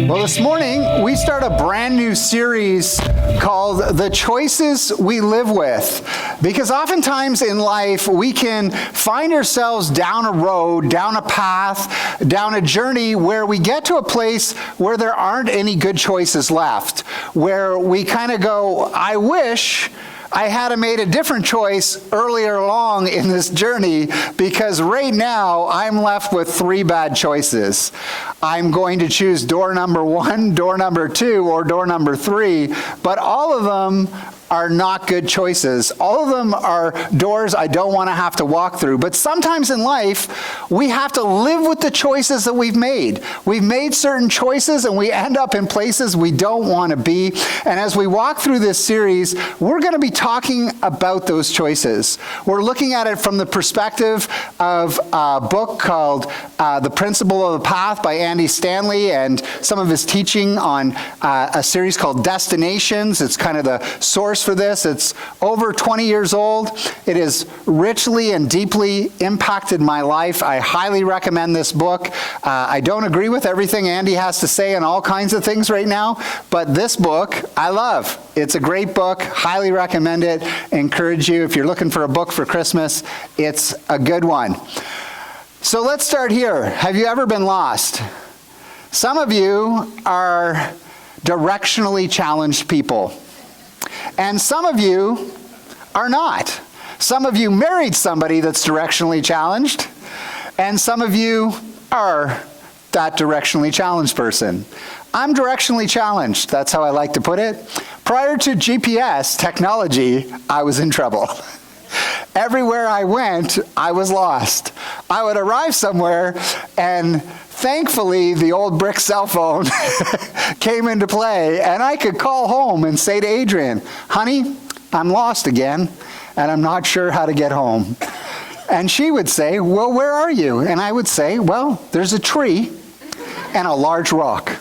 Well, this morning we start a brand new series called The Choices We Live With. Because oftentimes in life we can find ourselves down a road, down a path, down a journey where we get to a place where there aren't any good choices left. Where we kind of go, I wish I had made a different choice earlier along in this journey, because right now I'm left with three bad choices. I'm going to choose door number 1, door number 2, or door number 3, but all of them are not good choices. All of them are doors I don't want to have to walk through. But sometimes in life, we have to live with the choices that we've made. We've made certain choices and we end up in places we don't want to be. And as we walk through this series, we're going to be talking about those choices. We're looking at it from the perspective of a book called The Principle of the Path by Andy Stanley, and some of his teaching on a series called Destinations. It's kind of the source for this. It's over 20 years old. It has richly and deeply impacted my life. I highly recommend this book. I don't agree with everything Andy has to say on all kinds of things right now, but this book I love. It's a great book. Highly recommend it. Encourage you, if you're looking for a book for Christmas, it's a good one. So let's start here. Have you ever been lost? Some of you are directionally challenged people. And some of you are not. Some of you married somebody that's directionally challenged, and some of you are that directionally challenged person. I'm directionally challenged. That's how I like to put it. Prior to GPS technology, I was in trouble. Everywhere I went, I was lost. I would arrive somewhere, and thankfully, the old brick cell phone came into play, and I could call home and say to Adrian, honey, I'm lost again, and I'm not sure how to get home. And she would say, well, where are you? And I would say, well, there's a tree and a large rock.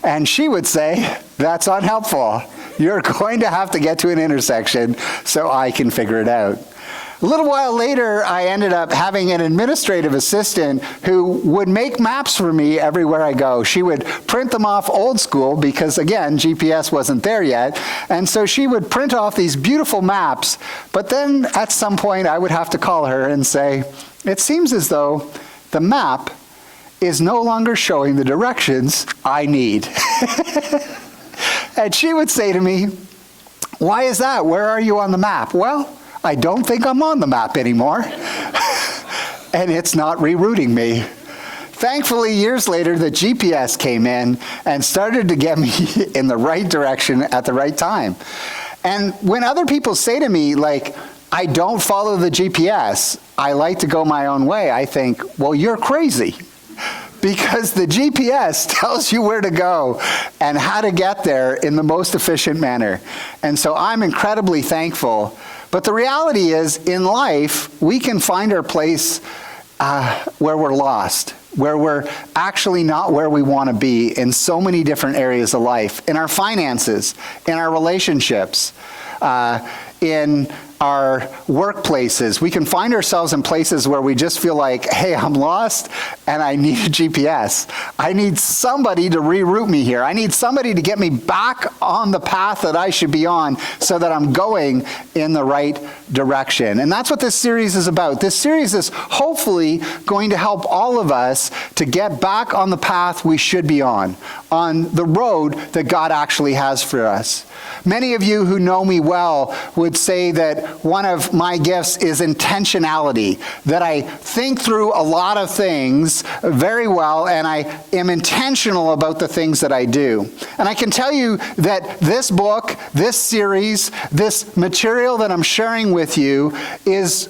And she would say, that's unhelpful. You're going to have to get to an intersection so I can figure it out. A little while later, I ended up having an administrative assistant who would make maps for me everywhere I go. She would print them off old school because, again, GPS wasn't there yet. And so she would print off these beautiful maps. But then at some point, I would have to call her and say, it seems as though the map is no longer showing the directions I need. And she would say to me, why is that? Where are you on the map? Well, I don't think I'm on the map anymore. And it's not rerouting me. Thankfully, years later, the GPS came in and started to get me in the right direction at the right time. And when other people say to me, like, I don't follow the GPS, I like to go my own way, I think, well, you're crazy. Because the GPS tells you where to go and how to get there in the most efficient manner. And so I'm incredibly thankful. But the reality is, in life, we can find our place where we're lost, where we're actually not where we want to be in so many different areas of life, in our finances, in our relationships, in our workplaces. We can find ourselves in places where we just feel like, hey, I'm lost and I need a GPS. I need somebody to reroute me here. I need somebody to get me back on the path that I should be on so that I'm going in the right direction. And that's what this series is about. This series is hopefully going to help all of us to get back on the path we should be on the road that God actually has for us. Many of you who know me well would say that one of my gifts is intentionality, that I think through a lot of things very well, and I am intentional about the things that I do. And I can tell you that this book, this series, this material that I'm sharing with you is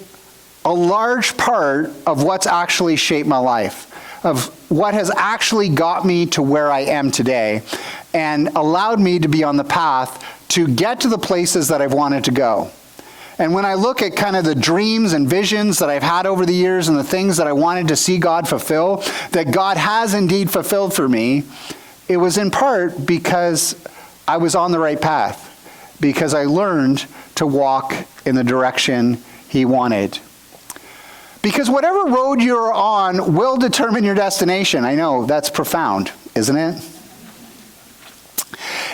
a large part of what's actually shaped my life, of what has actually got me to where I am today and allowed me to be on the path to get to the places that I've wanted to go. And when I look at kind of the dreams and visions that I've had over the years and the things that I wanted to see God fulfill, that God has indeed fulfilled for me, it was in part because I was on the right path, because I learned to walk in the direction He wanted. Because whatever road you're on will determine your destination. I know, that's profound, isn't it?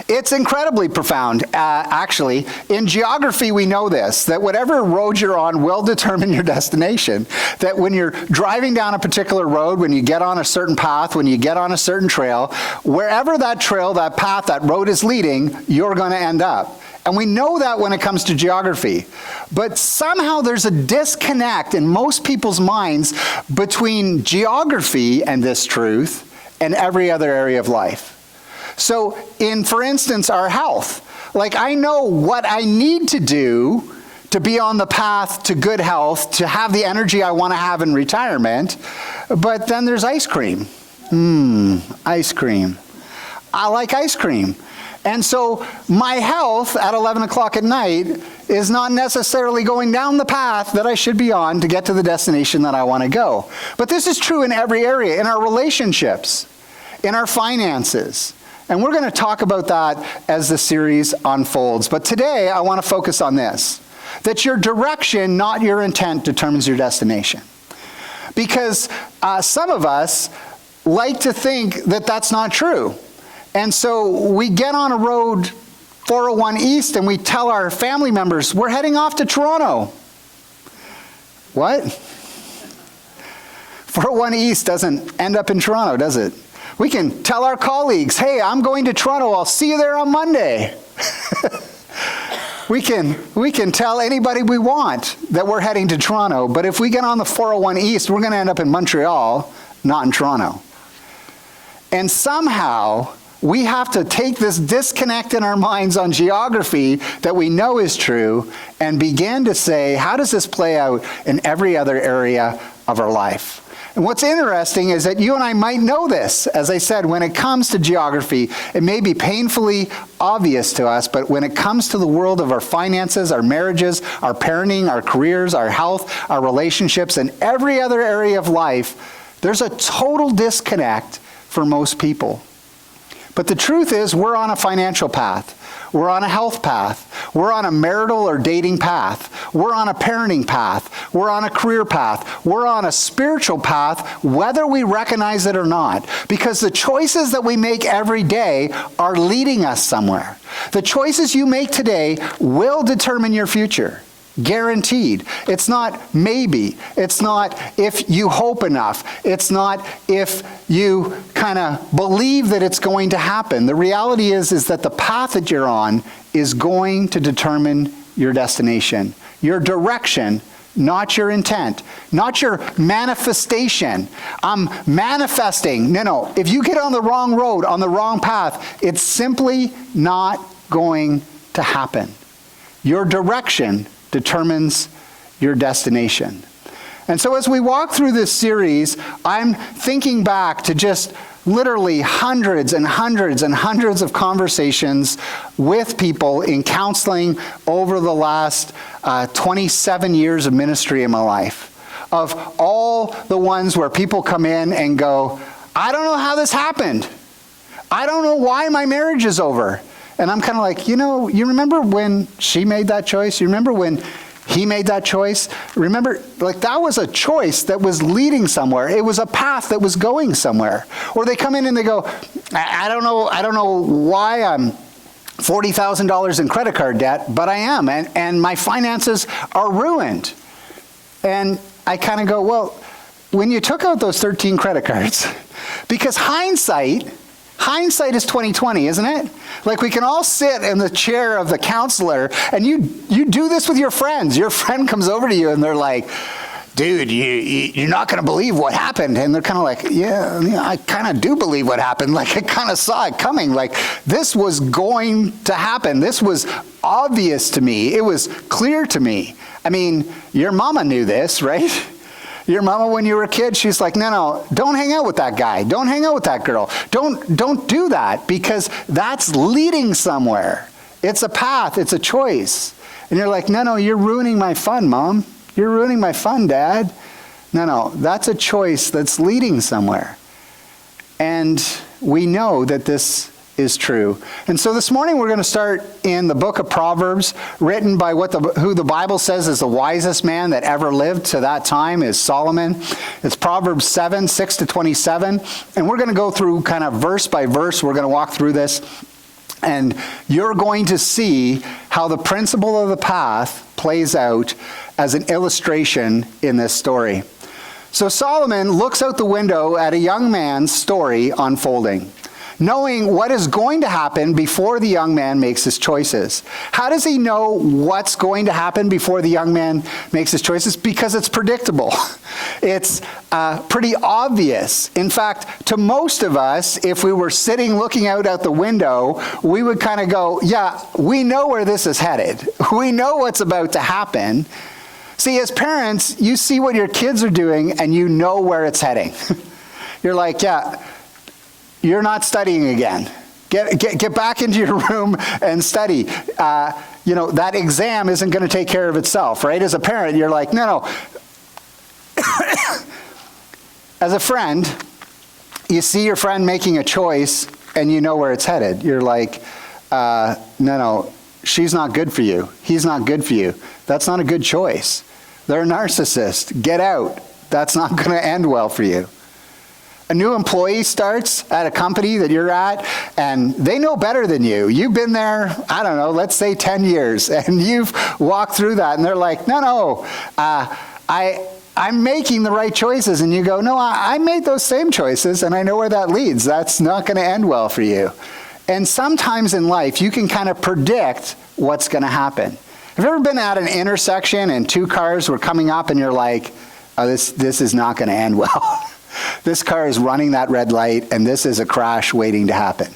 It's incredibly profound, actually. In geography, we know this, that whatever road you're on will determine your destination. That when you're driving down a particular road, when you get on a certain path, when you get on a certain trail, wherever that trail, that path, that road is leading, you're going to end up. And we know that when it comes to geography. But somehow there's a disconnect in most people's minds between geography and this truth and every other area of life. So for instance, our health. Like, I know what I need to do to be on the path to good health, to have the energy I want to have in retirement, but then there's ice cream. Ice cream. I like ice cream. And so my health at 11 o'clock at night is not necessarily going down the path that I should be on to get to the destination that I want to go. But this is true in every area, in our relationships, in our finances. And we're going to talk about that as the series unfolds. But today, I want to focus on this, that your direction, not your intent, determines your destination. Because some of us like to think that that's not true. And so we get on a road, 401 East, and we tell our family members, we're heading off to Toronto. What? 401 East doesn't end up in Toronto, does it? We can tell our colleagues, hey, I'm going to Toronto, I'll see you there on Monday. We can tell anybody we want that we're heading to Toronto, but if we get on the 401 East, we're going to end up in Montreal, not in Toronto. And somehow, we have to take this disconnect in our minds on geography that we know is true and begin to say, how does this play out in every other area of our life? And what's interesting is that you and I might know this. As I said, when it comes to geography, it may be painfully obvious to us, but when it comes to the world of our finances, our marriages, our parenting, our careers, our health, our relationships, and every other area of life, there's a total disconnect for most people. But the truth is, we're on a financial path. We're on a health path. We're on a marital or dating path. We're on a parenting path. We're on a career path. We're on a spiritual path, whether we recognize it or not. Because the choices that we make every day are leading us somewhere. The choices you make today will determine your future. Guaranteed. It's not maybe. It's not if you hope enough. It's not if you kind of believe that it's going to happen. The reality is that the path that you're on is going to determine your destination, your direction, not your intent, not your manifestation. I'm manifesting. No. If you get on the wrong road, on the wrong path, it's simply not going to happen. Your direction determines your destination. And so as we walk through this series, I'm thinking back to just literally hundreds and hundreds and hundreds of conversations with people in counseling over the last 27 years of ministry in my life. Of all the ones where people come in and go, I don't know how this happened. I don't know why my marriage is over. And I'm kind of like, you remember when she made that choice? You remember when he made that choice? Remember, like, that was a choice that was leading somewhere. It was a path that was going somewhere. Or they come in and they go, I don't know why I'm $40,000 in credit card debt, but I am, and my finances are ruined. And I kind of go, well, when you took out those 13 credit cards, because hindsight is 20/20, isn't it? Like, we can all sit in the chair of the counselor, and you do this with your friends. Your friend comes over to you, and they're like, dude, you're not going to believe what happened. And they're kind of like, yeah, I kind of do believe what happened. Like, I kind of saw it coming. Like, this was going to happen. This was obvious to me. It was clear to me. I mean, your mama knew this, right? Your mama, when you were a kid, she's like, no, don't hang out with that guy. Don't hang out with that girl. Don't do that, because that's leading somewhere. It's a path. It's a choice. And you're like, no, you're ruining my fun, Mom. You're ruining my fun, Dad. No, that's a choice that's leading somewhere. And we know that this is true. And so this morning we're going to start in the book of Proverbs, written by who the Bible says is the wisest man that ever lived to that time, is Solomon. It's Proverbs 7, 6 to 27. And we're going to go through kind of verse by verse. We're going to walk through this. And you're going to see how the principle of the path plays out as an illustration in this story. So Solomon looks out the window at a young man's story unfolding, knowing what is going to happen before the young man makes his choices. How does he know what's going to happen before the young man makes his choices? Because it's predictable. It's pretty obvious. In fact, to most of us, if we were sitting looking out the window, we would kind of go, yeah, we know where this is headed. We know what's about to happen. See, as parents, you see what your kids are doing and you know where it's heading. You're like, yeah, you're not studying again. Get back into your room and study. That exam isn't going to take care of itself, right? As a parent, you're like, no. As a friend, you see your friend making a choice and you know where it's headed. You're like, no, she's not good for you. He's not good for you. That's not a good choice. They're a narcissist. Get out. That's not going to end well for you. A new employee starts at a company that you're at, and they know better than you. You've been there, I don't know, let's say 10 years, and you've walked through that, and they're like, no, I'm making the right choices. And you go, no, I made those same choices, and I know where that leads. That's not going to end well for you. And sometimes in life, you can kind of predict what's going to happen. Have you ever been at an intersection and two cars were coming up, and you're like, oh, this is not going to end well. This car is running that red light, and this is a crash waiting to happen.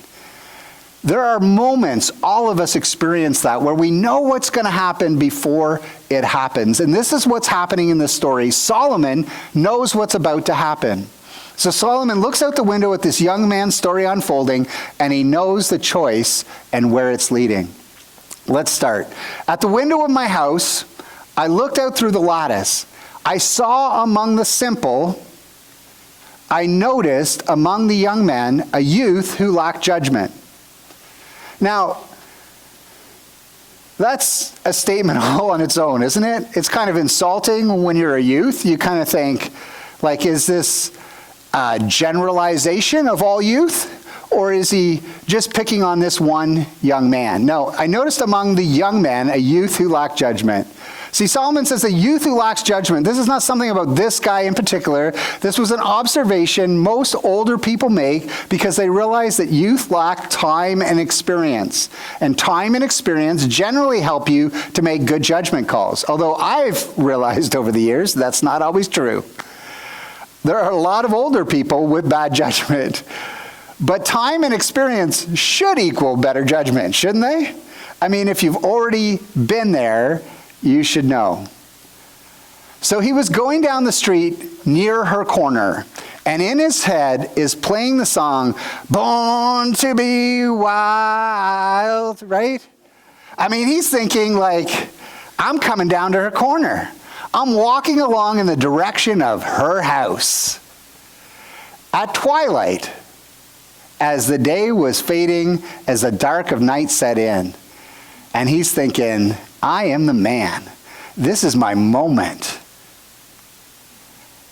There are moments, all of us experience that, where we know what's going to happen before it happens. And this is what's happening in this story. Solomon knows what's about to happen. So Solomon looks out the window at this young man's story unfolding, and he knows the choice and where it's leading. Let's start. At the window of my house, I looked out through the lattice. I saw among the simple, I noticed among the young men a youth who lacked judgment. Now, that's a statement all on its own, isn't it? It's kind of insulting when you're a youth. You kind of think, like, is this a generalization of all youth? Or is he just picking on this one young man? No, I noticed among the young men a youth who lacked judgment. See, Solomon says the youth who lacks judgment. This is not something about this guy in particular. This was an observation most older people make because they realize that youth lack time and experience. And time and experience generally help you to make good judgment calls. Although I've realized over the years that's not always true. There are a lot of older people with bad judgment. But time and experience should equal better judgment, shouldn't they? I mean, if you've already been there, you should know. So he was going down the street near her corner, and in his head is playing the song, Born to be Wild, right? I mean, he's thinking like, I'm coming down to her corner. I'm walking along in the direction of her house. At twilight, as the day was fading, as the dark of night set in, and he's thinking, I am the man. This is my moment.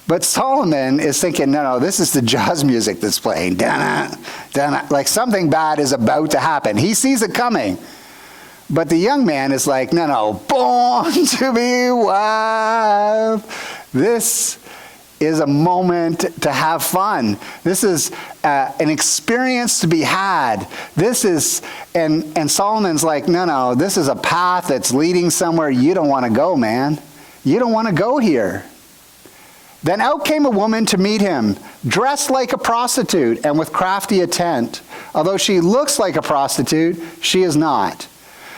But Solomon is thinking, no, this is the jazz music that's playing. Dun-na, dun-na. Like something bad is about to happen. He sees it coming. But the young man is like, no, born to be wild. This is a moment to have fun. This is an experience to be had. This is, and Solomon's like, no, this is a path that's leading somewhere you don't want to go, man. You don't want to go here. Then out came a woman to meet him, dressed like a prostitute and with crafty intent. Although she looks like a prostitute, she is not.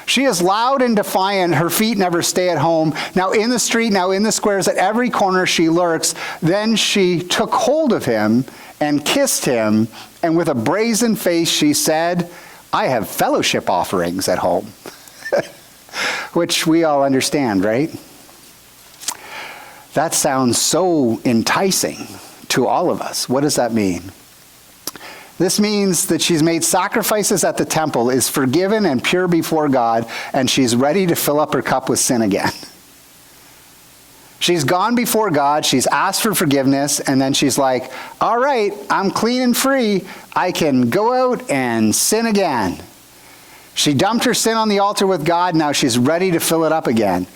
She is loud and defiant. Her feet never stay at home. Now in the street, now in the squares, at every corner she lurks. Then she took hold of him and kissed him. And with a brazen face she said, I have fellowship offerings at home. Which we all understand, right? That sounds so enticing to all of us. What does that mean? This means that she's made sacrifices at the temple, is forgiven and pure before God, and she's ready to fill up her cup with sin again. She's gone before God, she's asked for forgiveness, and then she's like, all right, I'm clean and free. I can go out and sin again. She dumped her sin on the altar with God. Now she's ready to fill it up again.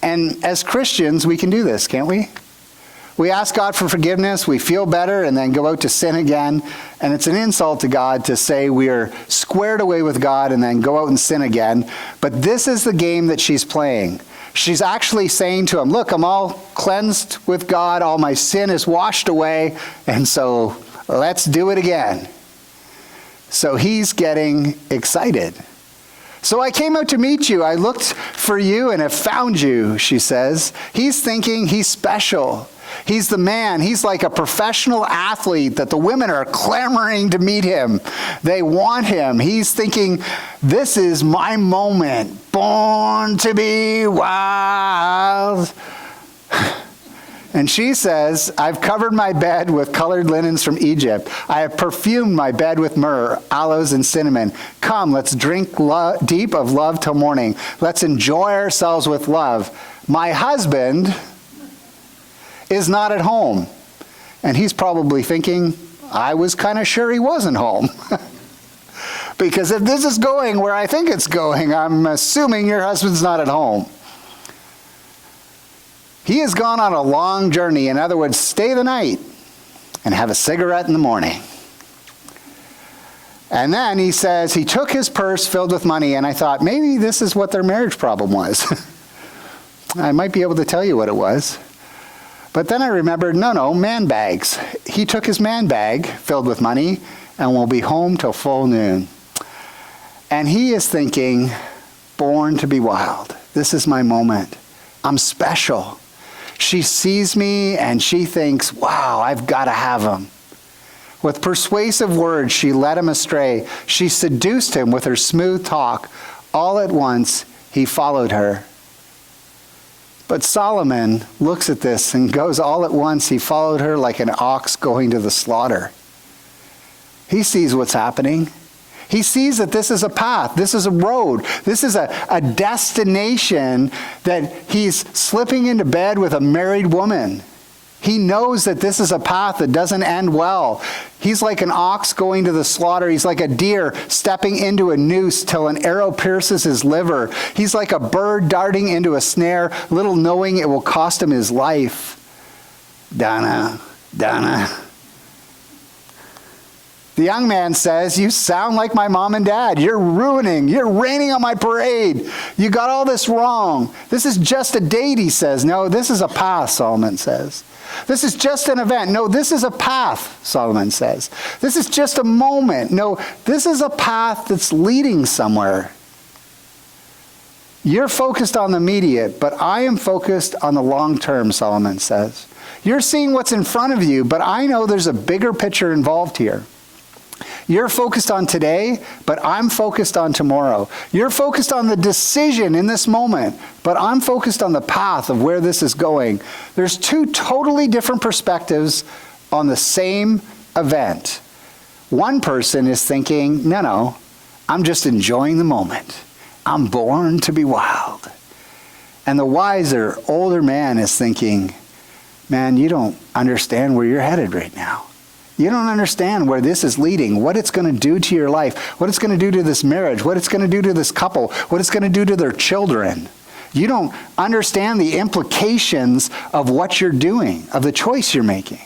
And as Christians, we can do this, can't we? We ask God for forgiveness, we feel better, and then go out to sin again. And it's an insult to God to say we are squared away with God and then go out and sin again. But this is the game that she's playing. She's actually saying to him, look, I'm all cleansed with God, all my sin is washed away, and so let's do it again. So he's getting excited. So I came out to meet you. I looked for you and have found you, she says. He's thinking he's special. He's the man. He's like a professional athlete that the women are clamoring to meet him. They want him. He's thinking, this is my moment. Born to be wild. And she says, I've covered my bed with colored linens from Egypt. I have perfumed my bed with myrrh, aloes, and cinnamon. Come, let's drink deep of love till morning. Let's enjoy ourselves with love. My husband is not at home. And he's probably thinking, I was kind of sure he wasn't home. Because if this is going where I think it's going, I'm assuming your husband's not at home. He has gone on a long journey. In other words, stay the night and have a cigarette in the morning. And then he says he took his purse filled with money, and I thought maybe this is what their marriage problem was. I might be able to tell you what it was. But then I remembered, no, man bags. He took his man bag filled with money and will be home till full noon. And he is thinking, born to be wild. This is my moment. I'm special. She sees me and she thinks, wow, I've got to have him. With persuasive words, she led him astray. She seduced him with her smooth talk. All at once, he followed her. But Solomon looks at this and goes, all at once, he followed her like an ox going to the slaughter. He sees what's happening. He sees that this is a path, this is a road, this is a destination that he's slipping into bed with a married woman. He knows that this is a path that doesn't end well. He's like an ox going to the slaughter. He's like a deer stepping into a noose till an arrow pierces his liver. He's like a bird darting into a snare, little knowing it will cost him his life. Donna. The young man says, you sound like my mom and dad. You're raining on my parade. You got all this wrong. This is just a date, he says. No, this is a path, Solomon says. This is just an event. No, this is a path, Solomon says. This is just a moment. No, this is a path that's leading somewhere. You're focused on the immediate, but I am focused on the long term, Solomon says. You're seeing what's in front of you, but I know there's a bigger picture involved here. You're focused on today, but I'm focused on tomorrow. You're focused on the decision in this moment, but I'm focused on the path of where this is going. There's two totally different perspectives on the same event. One person is thinking, no, I'm just enjoying the moment. I'm born to be wild. And the wiser, older man is thinking, man, you don't understand where you're headed right now. You don't understand where this is leading, what it's going to do to your life, what it's going to do to this marriage, what it's going to do to this couple, what it's going to do to their children. You don't understand the implications of what you're doing, of the choice you're making.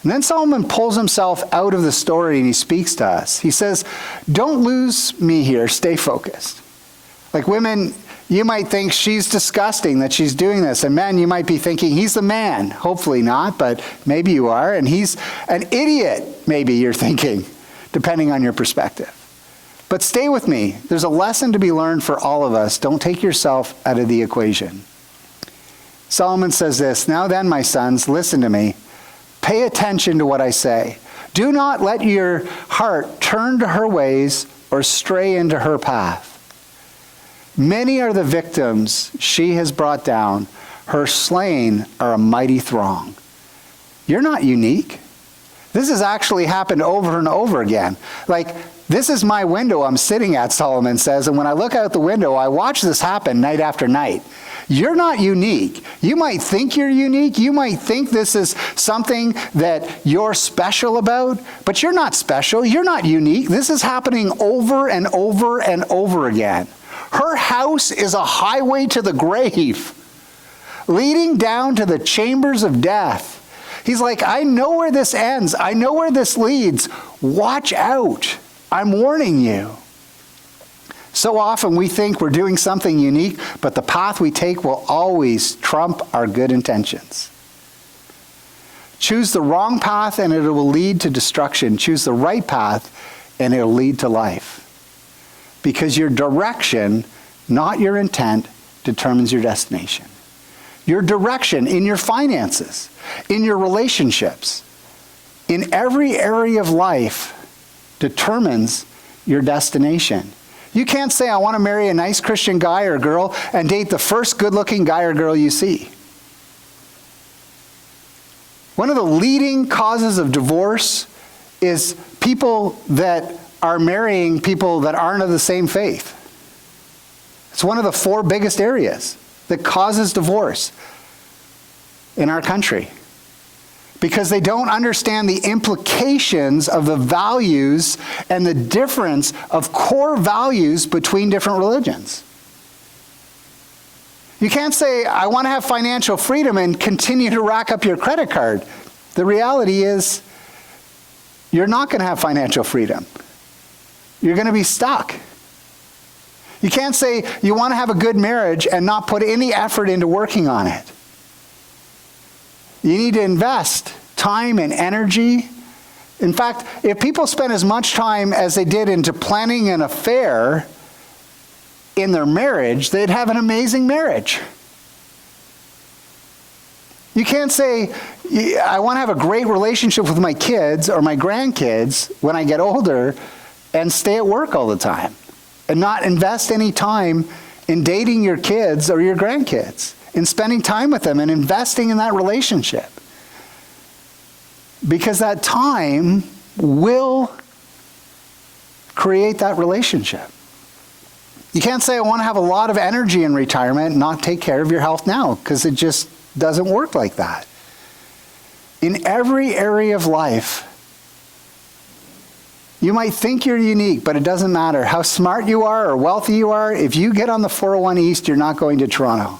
And then Solomon pulls himself out of the story and he speaks to us. He says, don't lose me here, stay focused. Like women, you might think she's disgusting that she's doing this. And men, you might be thinking, he's the man. Hopefully not, but maybe you are. And he's an idiot, maybe you're thinking, depending on your perspective. But stay with me. There's a lesson to be learned for all of us. Don't take yourself out of the equation. Solomon says this, now then, my sons, listen to me. Pay attention to what I say. Do not let your heart turn to her ways or stray into her path. Many are the victims she has brought down. Her slain are a mighty throng. You're not unique. This has actually happened over and over again. Like, this is my window I'm sitting at, Solomon says, and when I look out the window, I watch this happen night after night. You're not unique. You might think you're unique. You might think this is something that you're special about, but you're not special. You're not unique. This is happening over and over and over again. Her house is a highway to the grave, leading down to the chambers of death. He's like, I know where this ends. I know where this leads. Watch out. I'm warning you. So often we think we're doing something unique, but the path we take will always trump our good intentions. Choose the wrong path and it will lead to destruction. Choose the right path and it will lead to life. Because your direction, not your intent, determines your destination. Your direction in your finances, in your relationships, in every area of life determines your destination. You can't say, I want to marry a nice Christian guy or girl and date the first good-looking guy or girl you see. One of the leading causes of divorce is people that are marrying people that aren't of the same faith. It's one of the 4 biggest areas that causes divorce in our country. Because they don't understand the implications of the values and the difference of core values between different religions. You can't say, I want to have financial freedom and continue to rack up your credit card. The reality is, you're not going to have financial freedom. You're going to be stuck. You can't say you want to have a good marriage and not put any effort into working on it. You need to invest time and energy. In fact, if people spent as much time as they did into planning an affair in their marriage, they'd have an amazing marriage. You can't say, I want to have a great relationship with my kids or my grandkids when I get older and stay at work all the time and not invest any time in dating your kids or your grandkids, in spending time with them and investing in that relationship. Because that time will create that relationship. You can't say, I want to have a lot of energy in retirement and not take care of your health now, because it just doesn't work like that. In every area of life, you might think you're unique, but it doesn't matter how smart you are or wealthy you are. If you get on the 401 East, you're not going to Toronto.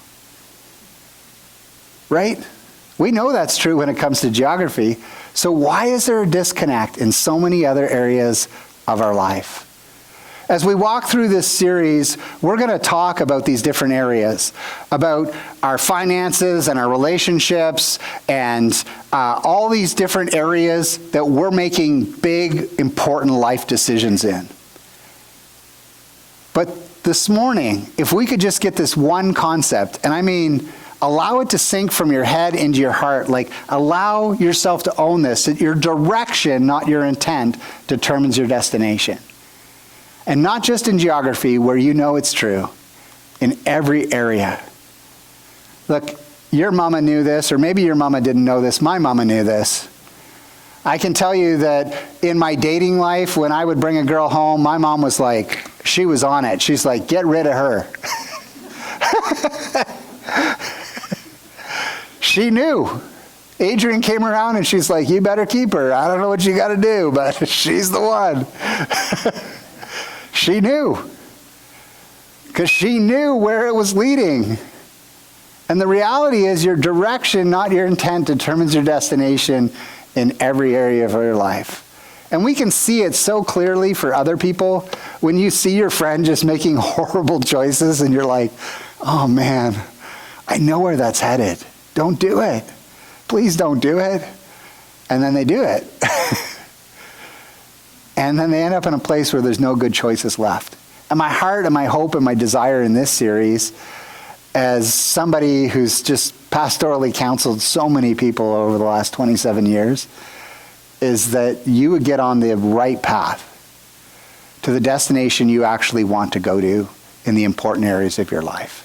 Right? We know that's true when it comes to geography. So why is there a disconnect in so many other areas of our life? As we walk through this series, we're going to talk about these different areas, about our finances and our relationships and all these different areas that we're making big, important life decisions in. But this morning, if we could just get this one concept, and I mean, allow it to sink from your head into your heart, like allow yourself to own this, that your direction, not your intent, determines your destination. And not just in geography, where you know it's true, in every area. Look, your mama knew this, or maybe your mama didn't know this. My mama knew this. I can tell you that in my dating life, when I would bring a girl home, my mom was like, she was on it. She's like, get rid of her. She knew. Adrian came around and she's like, you better keep her. I don't know what you got to do, but she's the one. She knew. Because she knew where it was leading. And the reality is your direction, not your intent, determines your destination in every area of your life. And we can see it so clearly for other people. When you see your friend just making horrible choices and you're like, oh man, I know where that's headed. Don't do it. Please don't do it. And then they do it. And then they end up in a place where there's no good choices left. And my heart and my hope and my desire in this series, as somebody who's just pastorally counseled so many people over the last 27 years, is that you would get on the right path to the destination you actually want to go to in the important areas of your life.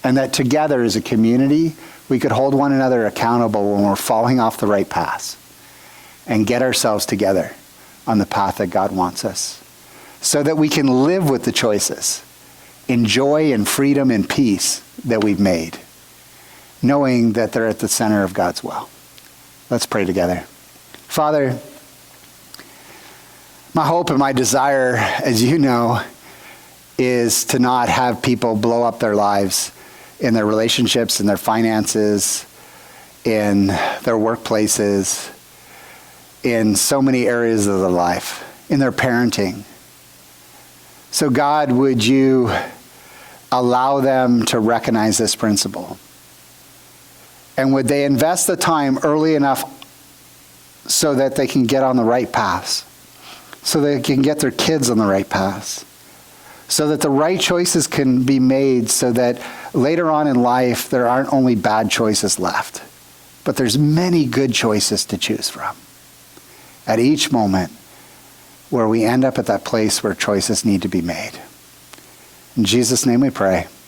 And that together as a community, we could hold one another accountable when we're falling off the right path. and get ourselves together on the path that God wants us, so that we can live with the choices in joy and freedom and peace that we've made, knowing that they're at the center of God's will. Let's pray together. Father, my hope and my desire, as you know, is to not have people blow up their lives in their relationships, in their finances, in their workplaces, in so many areas of their life, in their parenting. So God, would you allow them to recognize this principle? And would they invest the time early enough so that they can get on the right paths, so they can get their kids on the right paths, so that the right choices can be made, so that later on in life there aren't only bad choices left, but there's many good choices to choose from at each moment, where we end up at that place where choices need to be made. In Jesus' name we pray.